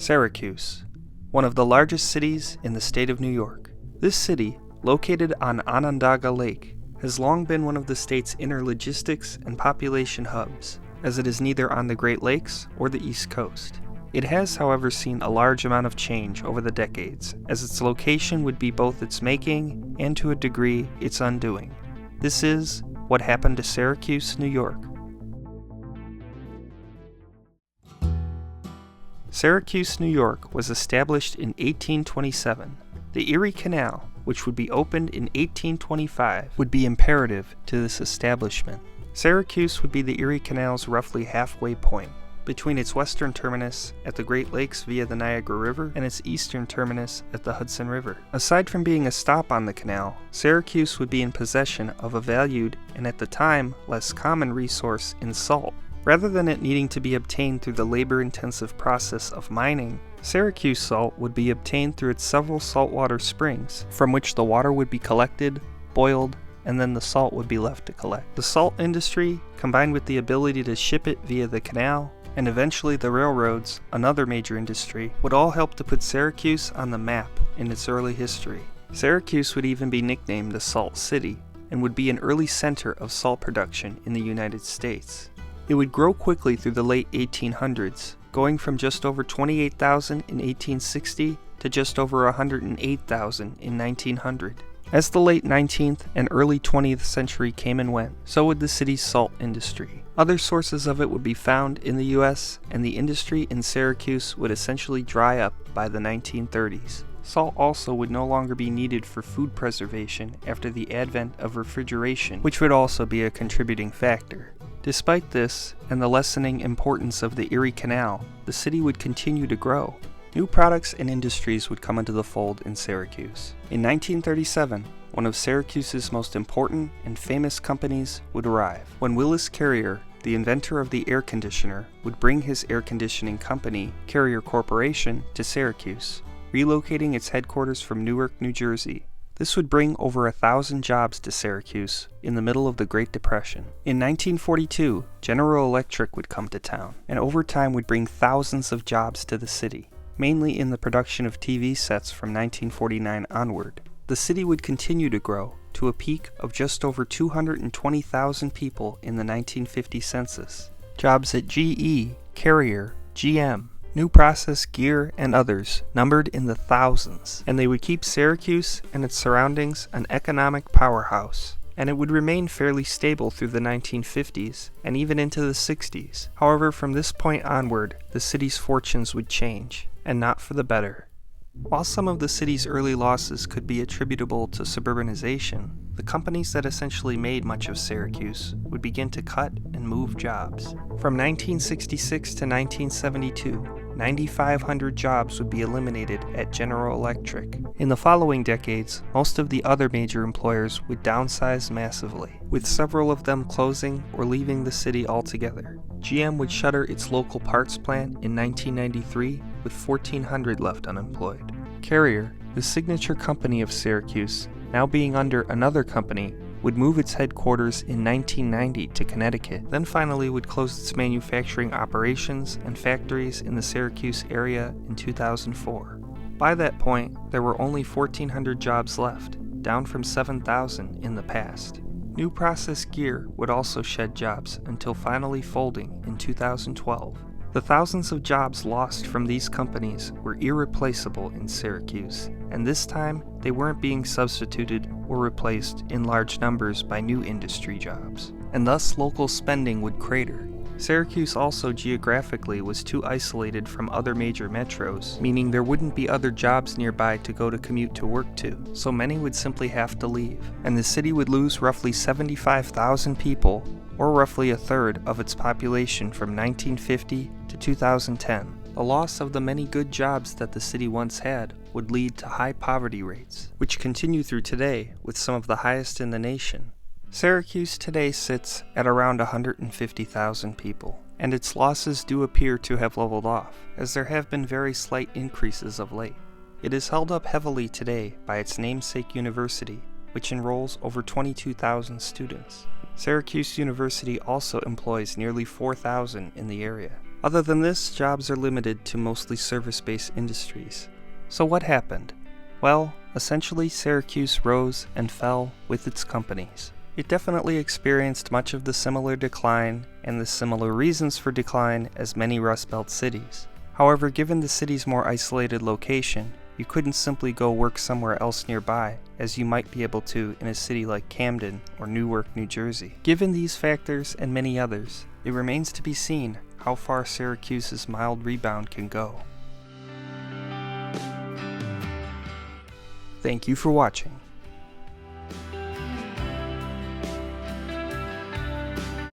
Syracuse, one of the largest cities in the state of New York. This city, located on Onondaga Lake, has long been one of the state's inner logistics and population hubs, as it is neither on the Great Lakes or the East Coast. It has, however, seen a large amount of change over the decades, as its location would be both its making and, to a degree, its undoing. This is what happened to Syracuse, New York. Syracuse, New York was established in 1827. The Erie Canal, which would be opened in 1825, would be imperative to this establishment. Syracuse would be the Erie Canal's roughly halfway point, between its western terminus at the Great Lakes via the Niagara River and its eastern terminus at the Hudson River. Aside from being a stop on the canal, Syracuse would be in possession of a valued, and at the time, less common resource in salt. Rather than it needing to be obtained through the labor-intensive process of mining, Syracuse salt would be obtained through its several saltwater springs, from which the water would be collected, boiled, and then the salt would be left to collect. The salt industry, combined with the ability to ship it via the canal, and eventually the railroads, another major industry, would all help to put Syracuse on the map in its early history. Syracuse would even be nicknamed the Salt City, and would be an early center of salt production in the United States. It would grow quickly through the late 1800s, going from just over 28,000 in 1860 to just over 108,000 in 1900. As the late 19th and early 20th century came and went, so would the city's salt industry. Other sources of it would be found in the US, and the industry in Syracuse would essentially dry up by the 1930s. Salt also would no longer be needed for food preservation after the advent of refrigeration, which would also be a contributing factor. Despite this, and the lessening importance of the Erie Canal, the city would continue to grow. New products and industries would come into the fold in Syracuse. In 1937, one of Syracuse's most important and famous companies would arrive, when Willis Carrier, the inventor of the air conditioner, would bring his air conditioning company, Carrier Corporation, to Syracuse, relocating its headquarters from Newark, New Jersey. This would bring over 1,000 jobs to Syracuse in the middle of the Great Depression. In 1942, General Electric would come to town, and over time would bring thousands of jobs to the city, mainly in the production of TV sets from 1949 onward. The city would continue to grow to a peak of just over 220,000 people in the 1950 census. Jobs at GE, Carrier, GM, New Process Gear, and others numbered in the thousands, and they would keep Syracuse and its surroundings an economic powerhouse, and it would remain fairly stable through the 1950s and even into the 60s. However, from this point onward, the city's fortunes would change, and not for the better. While some of the city's early losses could be attributable to suburbanization, the companies that essentially made much of Syracuse would begin to cut and move jobs. From 1966 to 1972, 9,500 jobs would be eliminated at General Electric. In the following decades, most of the other major employers would downsize massively, with several of them closing or leaving the city altogether. GM would shutter its local parts plant in 1993, with 1,400 left unemployed. Carrier, the signature company of Syracuse, now being under another company, would move its headquarters in 1990 to Connecticut, then finally would close its manufacturing operations and factories in the Syracuse area in 2004. By that point, there were only 1,400 jobs left, down from 7,000 in the past. New Process Gear would also shed jobs until finally folding in 2012. The thousands of jobs lost from these companies were irreplaceable in Syracuse, and this time they weren't being substituted or replaced in large numbers by new industry jobs, and thus local spending would crater. Syracuse also geographically was too isolated from other major metros, meaning there wouldn't be other jobs nearby to go to commute to work to, so many would simply have to leave, and the city would lose roughly 75,000 people, or roughly a third of its population from 1950 to 2010. The loss of the many good jobs that the city once had would lead to high poverty rates, which continue through today with some of the highest in the nation. Syracuse today sits at around 150,000 people, and its losses do appear to have leveled off, as there have been very slight increases of late. It is held up heavily today by its namesake university, which enrolls over 22,000 students. Syracuse University also employs nearly 4,000 in the area. Other than this, jobs are limited to mostly service-based industries. So what happened? Well, essentially Syracuse rose and fell with its companies. It definitely experienced much of the similar decline and the similar reasons for decline as many Rust Belt cities. However, given the city's more isolated location, you couldn't simply go work somewhere else nearby, as you might be able to in a city like Camden or Newark, New Jersey. Given these factors and many others, it remains to be seen how far Syracuse's mild rebound can go. Thank you for watching.